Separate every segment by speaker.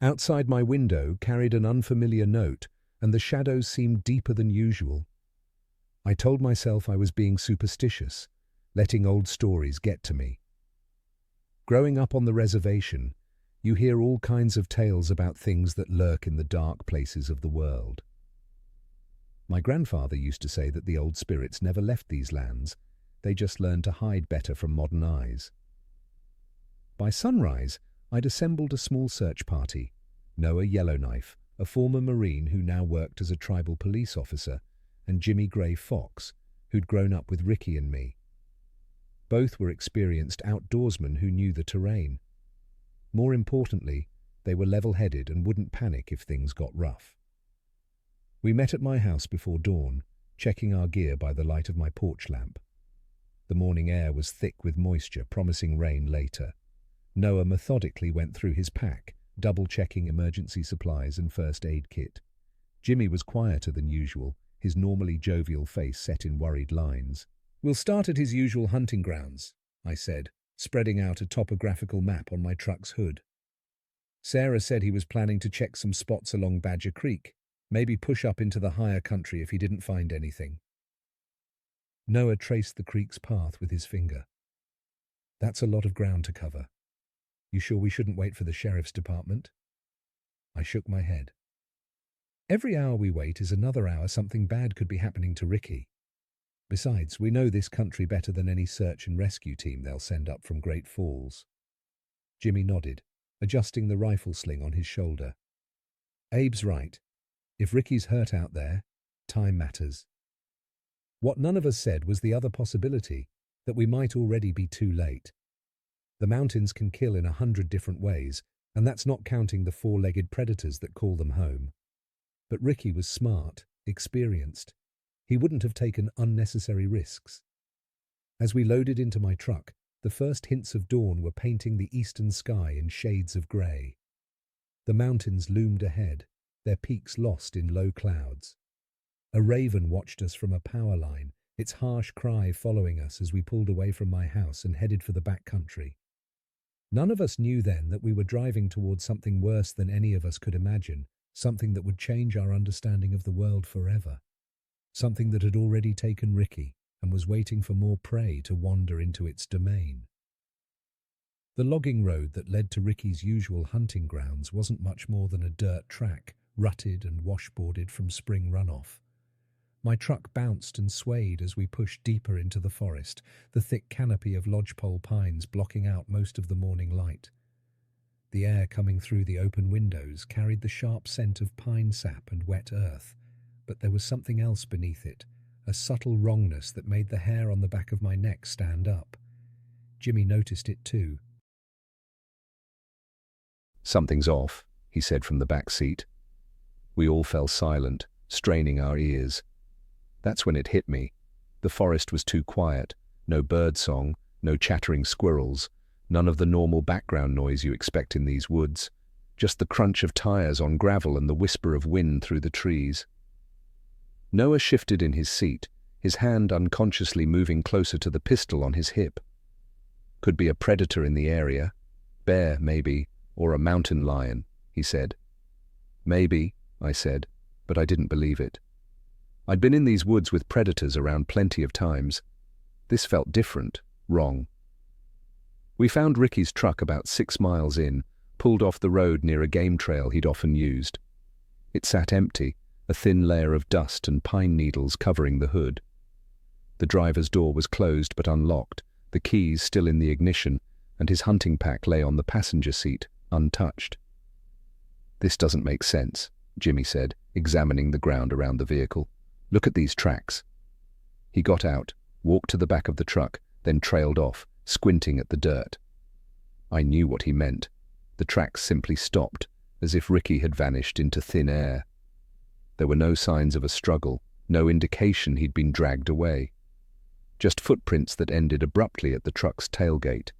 Speaker 1: Outside my window carried an unfamiliar note, and the shadows seemed deeper than usual. I told myself I was being superstitious, letting old stories get to me. Growing up on the reservation, you hear all kinds of tales about things that lurk in the dark places of the world. My grandfather used to say that the old spirits never left these lands, they just learned to hide better from modern eyes. By sunrise, I'd assembled a small search party. Noah Yellowknife, a former Marine who now worked as a tribal police officer, and Jimmy Gray Fox, who'd grown up with Ricky and me. Both were experienced outdoorsmen who knew the terrain. More importantly, they were level-headed and wouldn't panic if things got rough. We met at my house before dawn, checking our gear by the light of my porch lamp. The morning air was thick with moisture, promising rain later. Noah methodically went through his pack, double-checking emergency supplies and first aid kit. Jimmy was quieter than usual, his normally jovial face set in worried lines. "We'll start at his usual hunting grounds," I said, spreading out a topographical map on my truck's hood. Sarah said he was planning to check some spots along Badger Creek, maybe push up into the higher country if he didn't find anything. Noah traced the creek's path with his finger. "That's a lot of ground to cover. You sure we shouldn't wait for the sheriff's department?" I shook my head. Every hour we wait is another hour something bad could be happening to Ricky. Besides, we know this country better than any search and rescue team they'll send up from Great Falls. Jimmy nodded, adjusting the rifle sling on his shoulder. Abe's right. If Ricky's hurt out there, time matters. What none of us said was the other possibility, that we might already be too late. The mountains can kill in 100 different ways, and that's not counting the four-legged predators that call them home. But Ricky was smart, experienced. He wouldn't have taken unnecessary risks. As we loaded into my truck, the first hints of dawn were painting the eastern sky in shades of grey. The mountains loomed ahead, their peaks lost in low clouds. A raven watched us from a power line, its harsh cry following us as we pulled away from my house and headed for the back country. None of us knew then that we were driving towards something worse than any of us could imagine, something that would change our understanding of the world forever. Something that had already taken Ricky and was waiting for more prey to wander into its domain. The logging road that led to Ricky's usual hunting grounds wasn't much more than a dirt track, rutted and washboarded from spring runoff. My truck bounced and swayed as we pushed deeper into the forest, the thick canopy of lodgepole pines blocking out most of the morning light. The air coming through the open windows carried the sharp scent of pine sap and wet earth, but there was something else beneath it, a subtle wrongness that made the hair on the back of my neck stand up. Jimmy noticed it too.
Speaker 2: "Something's off," he said from the back seat. We all fell silent, straining our ears. That's when it hit me. The forest was too quiet. No bird song, no chattering squirrels, none of the normal background noise you expect in these woods. Just the crunch of tires on gravel and the whisper of wind through the trees. Noah shifted in his seat, his hand unconsciously moving closer to the pistol on his hip. "Could be a predator in the area. Bear, maybe, or a mountain lion," he said. "Maybe," I said, but I didn't believe it. I'd been in these woods with predators around plenty of times. This felt different, wrong. We found Ricky's truck about 6 miles in, pulled off the road near a game trail he'd often used. It sat empty, a thin layer of dust and pine needles covering the hood. The driver's door was closed but unlocked, the keys still in the ignition, and his hunting pack lay on the passenger seat, untouched. "This doesn't make sense," Jimmy said, examining the ground around the vehicle. "Look at these tracks." He got out, walked to the back of the truck, then trailed off, squinting at the dirt. I knew what he meant. The tracks simply stopped, as if Ricky had vanished into thin air. There were no signs of a struggle, no indication he'd been dragged away. Just footprints that ended abruptly at the truck's tailgate.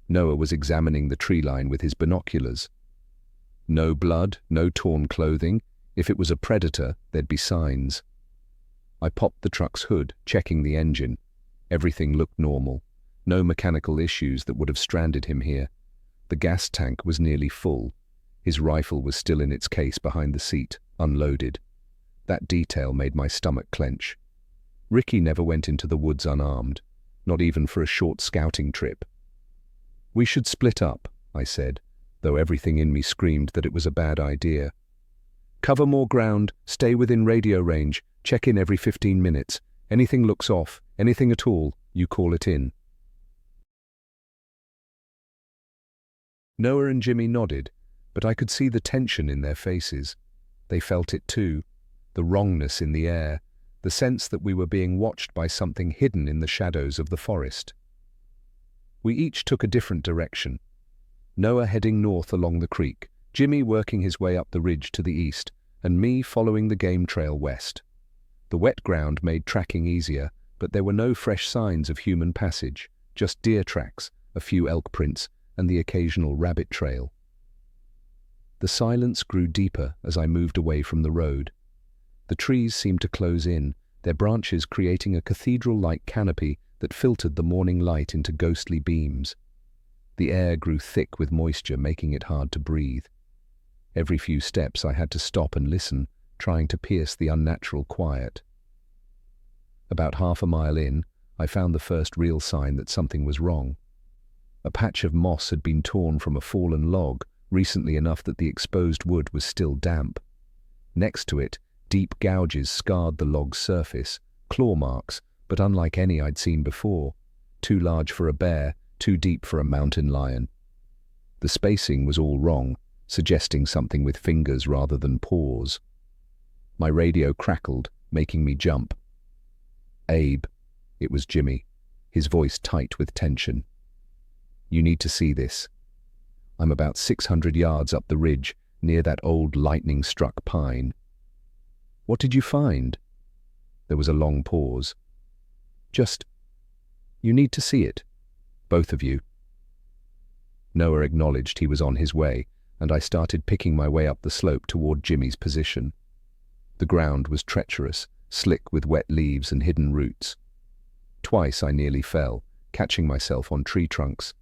Speaker 2: Noah was examining the tree line with his binoculars. No blood, no torn clothing. If it was a predator, there'd be signs. I popped the truck's hood, checking the engine. Everything looked normal. No mechanical issues that would have stranded him here. The gas tank was nearly full. His rifle was still in its case behind the seat, unloaded. That detail made my stomach clench. Ricky never went into the woods unarmed, not even for a short scouting trip. "We should split up," I said, though everything in me screamed that it was a bad idea. "Cover more ground, stay within radio range, check in every 15 minutes. Anything looks off, anything at all, you call it in." Noah and Jimmy nodded, but I could see the tension in their faces. They felt it too, the wrongness in the air, the sense that we were being watched by something hidden in the shadows of the forest. We each took a different direction. Noah heading north along the creek, Jimmy working his way up the ridge to the east, and me following the game trail west. The wet ground made tracking easier, but there were no fresh signs of human passage, just deer tracks, a few elk prints, and the occasional rabbit trail. The silence grew deeper as I moved away from the road. The trees seemed to close in, their branches creating a cathedral-like canopy that filtered the morning light into ghostly beams. The air grew thick with moisture, making it hard to breathe. Every few steps I had to stop and listen, trying to pierce the unnatural quiet. About half a mile in, I found the first real sign that something was wrong. A patch of moss had been torn from a fallen log, recently enough that the exposed wood was still damp. Next to it, deep gouges scarred the log's surface, claw marks, but unlike any I'd seen before. Too large for a bear, too deep for a mountain lion. The spacing was all wrong, suggesting something with fingers rather than paws. My radio crackled, making me jump. "Abe," it was Jimmy, his voice tight with tension. "You need to see this. I'm about 600 yards up the ridge, near that old lightning-struck pine." "What did you find?" There was a long pause. You need to see it. Both of you." Noah acknowledged he was on his way, and I started picking my way up the slope toward Jimmy's position. The ground was treacherous, slick with wet leaves and hidden roots. Twice I nearly fell, catching myself on tree trunks.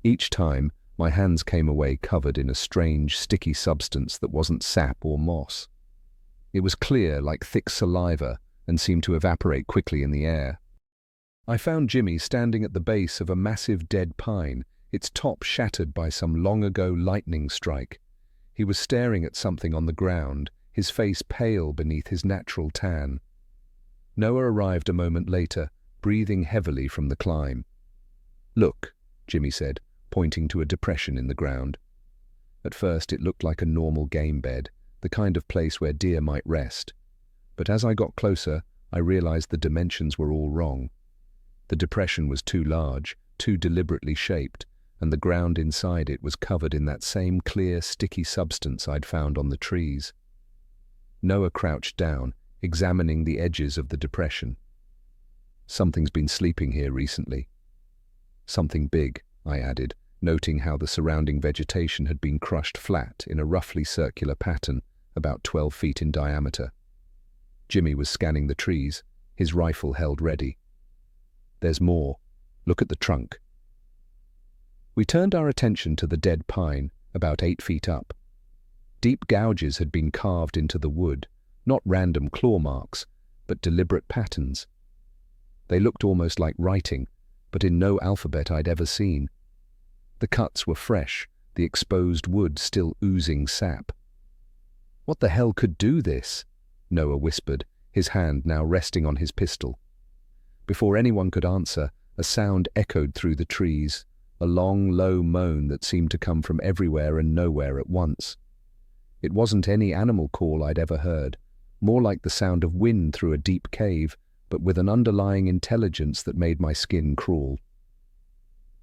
Speaker 2: Each time, my hands came away covered in a strange, sticky substance that wasn't sap or moss. It was clear, like thick saliva, and seemed to evaporate quickly in the air. I found Jimmy standing at the base of a massive dead pine, its top shattered by some long-ago lightning strike. He was staring at something on the ground, his face pale beneath his natural tan. Noah arrived a moment later, breathing heavily from the climb. "Look," Jimmy said, pointing to a depression in the ground. At first it looked like a normal game bed, the kind of place where deer might rest. But as I got closer, I realized the dimensions were all wrong. The depression was too large, too deliberately shaped, and the ground inside it was covered in that same clear, sticky substance I'd found on the trees. Noah crouched down, examining the edges of the depression. "Something's been sleeping here recently." "Something big," I added, noting how the surrounding vegetation had been crushed flat in a roughly circular pattern, about 12 feet in diameter. Jimmy was scanning the trees, his rifle held ready. "There's more. Look at the trunk." We turned our attention to the dead pine, about 8 feet up. Deep gouges had been carved into the wood, not random claw marks, but deliberate patterns. They looked almost like writing, but in no alphabet I'd ever seen. The cuts were fresh, the exposed wood still oozing sap. "What the hell could do this?" Noah whispered, his hand now resting on his pistol. Before anyone could answer, a sound echoed through the trees, a long, low moan that seemed to come from everywhere and nowhere at once. It wasn't any animal call I'd ever heard, more like the sound of wind through a deep cave, but with an underlying intelligence that made my skin crawl.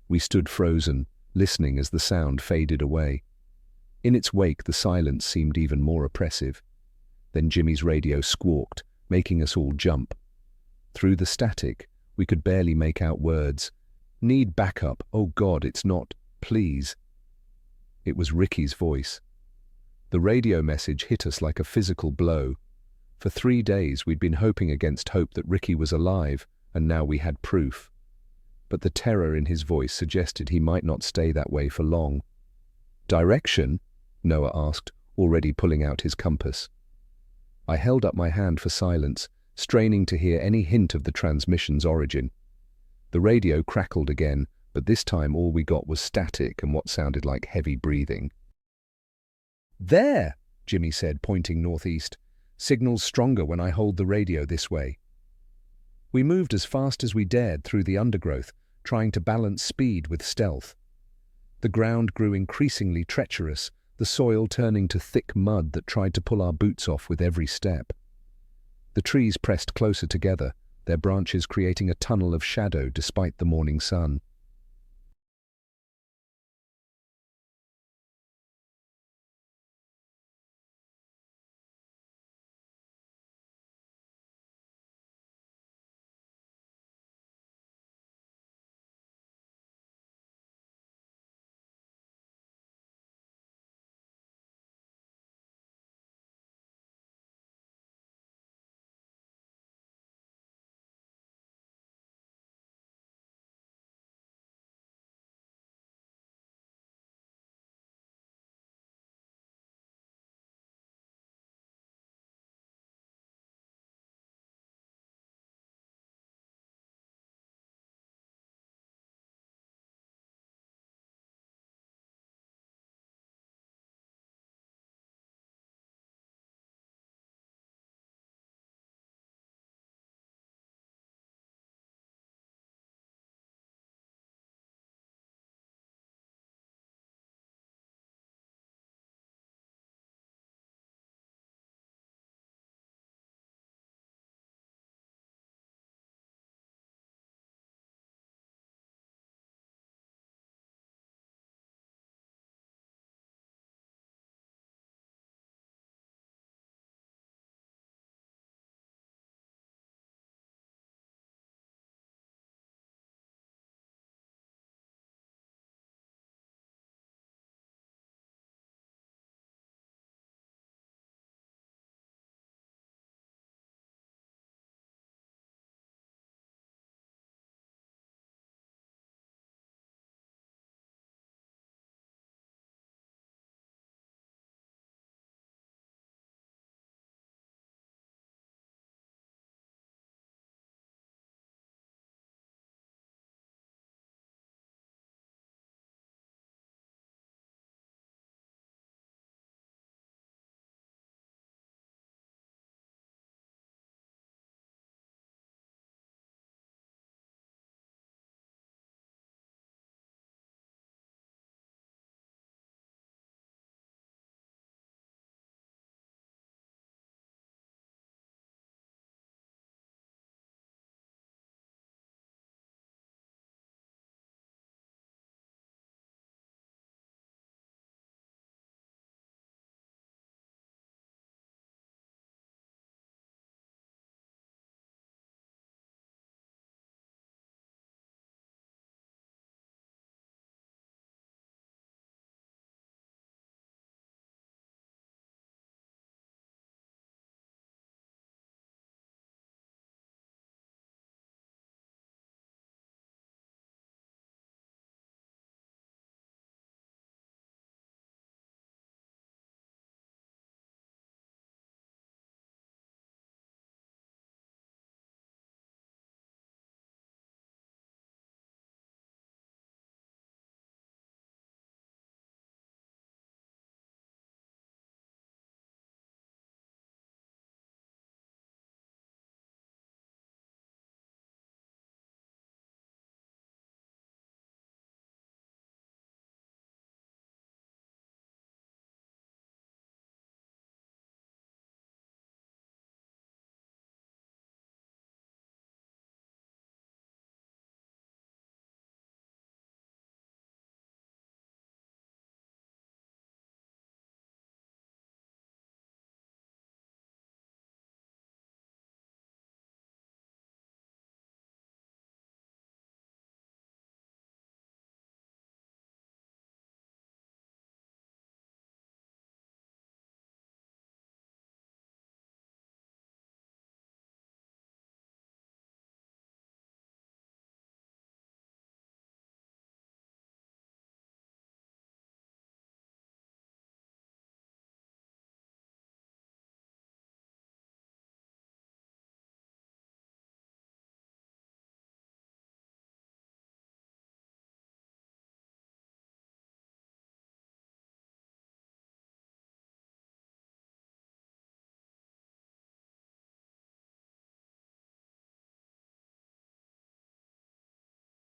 Speaker 2: We stood frozen, listening as the sound faded away. In its wake, the silence seemed even more oppressive. Then Jimmy's radio squawked, making us all jump. Through the static, we could barely make out words. "Need backup. Oh God, it's not. Please." It was Ricky's voice. The radio message hit us like a physical blow. For 3 days we'd been hoping against hope that Ricky was alive, and now we had proof. But the terror in his voice suggested he might not stay that way for long. "Direction?" Noah asked, already pulling out his compass. I held up my hand for silence, straining to hear any hint of the transmission's origin. The radio crackled again, but this time all we got was static and what sounded like heavy breathing. "There!" Jimmy said, pointing northeast. "Signal's stronger when I hold the radio this way." We moved as fast as we dared through the undergrowth, trying to balance speed with stealth. The ground grew increasingly treacherous, the soil turning to thick mud that tried to pull our boots off with every step. The trees pressed closer together, their branches creating a tunnel of shadow despite the morning sun.